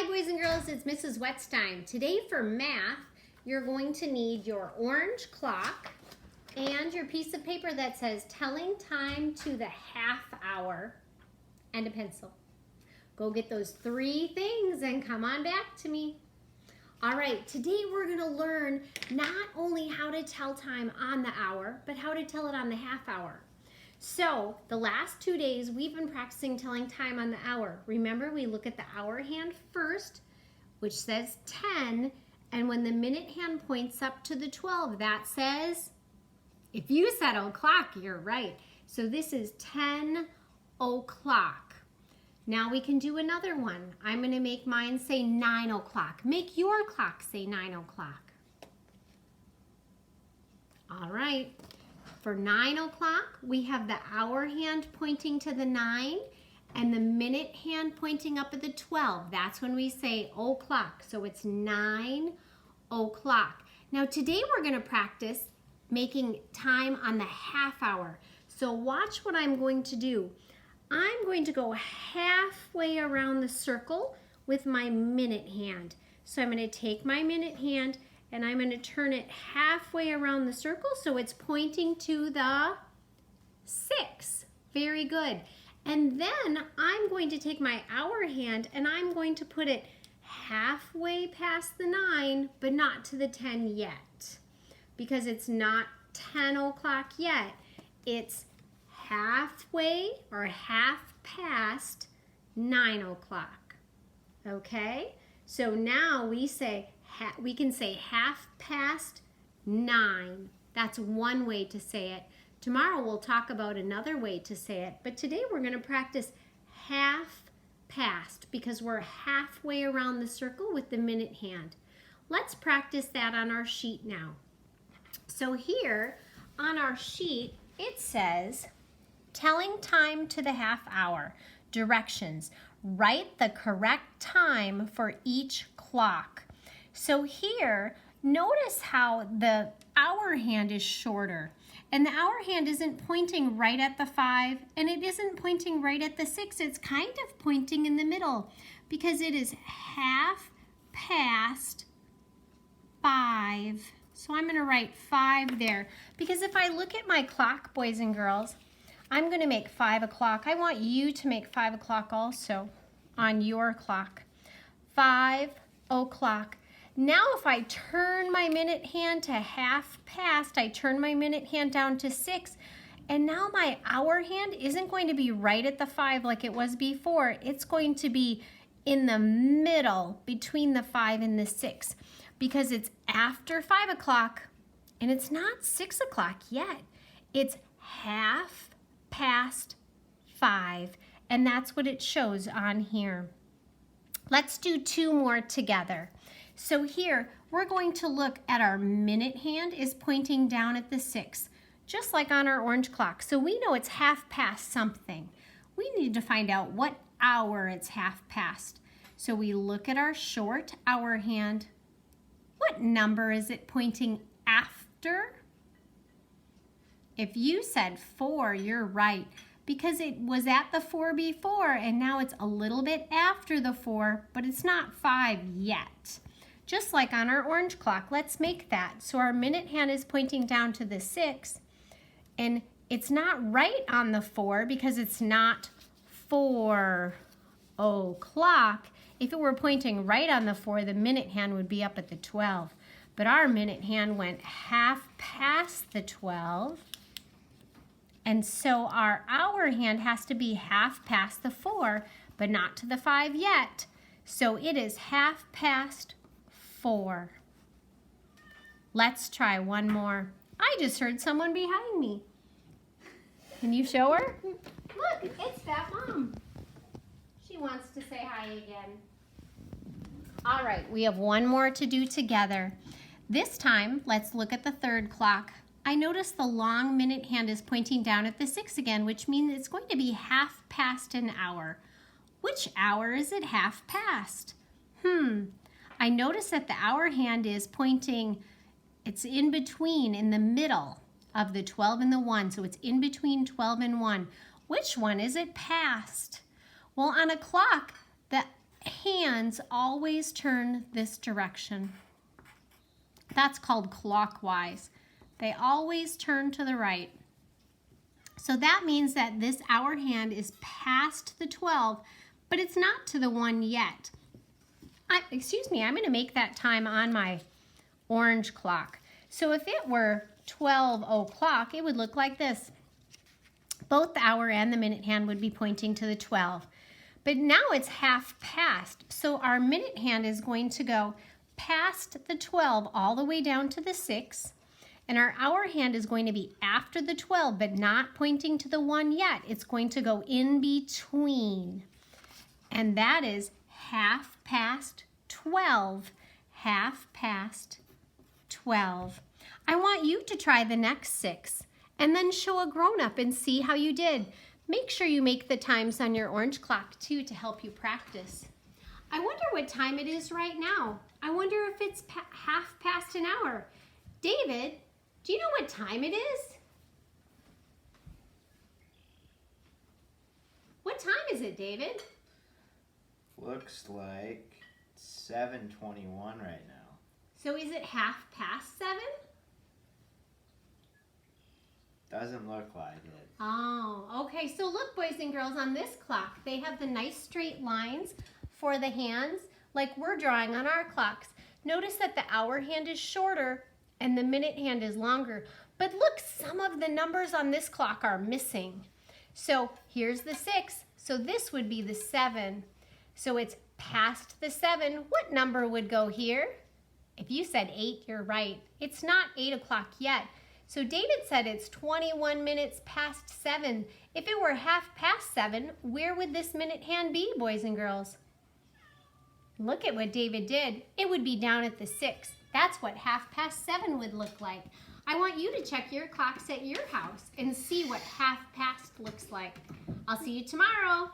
Hi boys and girls, it's Mrs. Wetzstein. Today for math, you're going to need your orange clock and your piece of paper that says telling time to the half hour and a pencil. Go get those 3 things and come on back to me. All right, today we're going to learn not only how to tell time on the hour, but how to tell it on the half hour. So the last 2 days we've been practicing telling time on the hour. Remember, we look at the hour hand first, which says 10, and when the minute hand points up to the 12, that says, if you said o'clock, you're right. So this is 10 o'clock. Now we can do another one. I'm going to make mine say 9 o'clock. Make your clock say 9 o'clock. All right. For 9 o'clock, we have the hour hand pointing to the 9 and the minute hand pointing up at the 12. That's when we say o'clock. So it's 9 o'clock. Now today we're going to practice making time on the half hour. So watch what I'm going to do. I'm going to go halfway around the circle with my minute hand. So I'm going to take my minute hand and I'm going to turn it halfway around the circle so it's pointing to the 6. Very good. And then I'm going to take my hour hand and I'm going to put it halfway past the 9, but not to the 10 yet. Because it's not 10 o'clock yet. It's halfway or half past 9 o'clock. Okay? So now we can say half past 9. That's one way to say it. Tomorrow we'll talk about another way to say it, but today we're going to practice half past because we're halfway around the circle with the minute hand. Let's practice that on our sheet now. So here on our sheet it says telling time to the half hour. Directions. Write the correct time for each clock. So here, notice how the hour hand is shorter. And the hour hand isn't pointing right at the 5, and it isn't pointing right at the 6. It's kind of pointing in the middle because it is half past 5. So I'm going to write 5 there. Because if I look at my clock, boys and girls, I'm going to make 5 o'clock. I want you to make 5 o'clock also on your clock. 5 o'clock. Now if I turn my minute hand to half past, I turn my minute hand down to 6, and now my hour hand isn't going to be right at the 5 like it was before. It's going to be in the middle between the 5 and the 6 because it's after 5 o'clock and it's not 6 o'clock yet. It's half past 5, and that's what it shows on here. Let's do 2 more together. So here, we're going to look at our minute hand is pointing down at the 6, just like on our orange clock. So we know it's half past something. We need to find out what hour it's half past. So we look at our short hour hand. What number is it pointing after? If you said 4, you're right, because it was at the 4 before and now it's a little bit after the 4, but it's not 5 yet. Just like on our orange clock, let's make that. So our minute hand is pointing down to the 6, and it's not right on the 4 because it's not 4 o'clock. If it were pointing right on the 4, the minute hand would be up at the 12. But our minute hand went half past the 12, and so our hour hand has to be half past the 4, but not to the 5 yet. So it is half past 4. Let's try one more. I just heard someone behind me. Can you show her? Look, it's that mom. She wants to say hi again. All right, we have one more to do together. This time, let's look at the 3rd clock. I notice the long minute hand is pointing down at the 6 again, which means it's going to be half past an hour. Which hour is it half past? I notice that the hour hand is pointing, it's in between, in the middle of the 12 and the 1, so it's in between 12 and 1. Which one is it past? Well, on a clock, the hands always turn this direction. That's called clockwise. They always turn to the right. So that means that this hour hand is past the 12, but it's not to the 1 yet. Excuse me, I'm going to make that time on my orange clock. So if it were 12 o'clock, it would look like this. Both the hour and the minute hand would be pointing to the 12. But now it's half past, so our minute hand is going to go past the 12 all the way down to the 6. And our hour hand is going to be after the 12, but not pointing to the 1 yet. It's going to go in between. And that is half past 12. Half past 12. I want you to try the next 6 and then show a grown-up and see how you did. Make sure you make the times on your orange clock too to help you practice. I wonder what time it is right now. I wonder if it's half past an hour. David, do you know what time it is? What time is it, David? Looks like 7:21 right now. So is it half past 7? Doesn't look like it. Oh, okay. So look, boys and girls, on this clock, they have the nice straight lines for the hands like we're drawing on our clocks. Notice that the hour hand is shorter and the minute hand is longer. But look, some of the numbers on this clock are missing. So here's the 6. So this would be the 7. So it's past the 7. What number would go here? If you said 8, you're right. It's not 8 o'clock yet. So David said it's 21 minutes past 7. If it were half past 7, where would this minute hand be, boys and girls? Look at what David did. It would be down at the 6. That's what half past 7 would look like. I want you to check your clocks at your house and see what half past looks like. I'll see you tomorrow.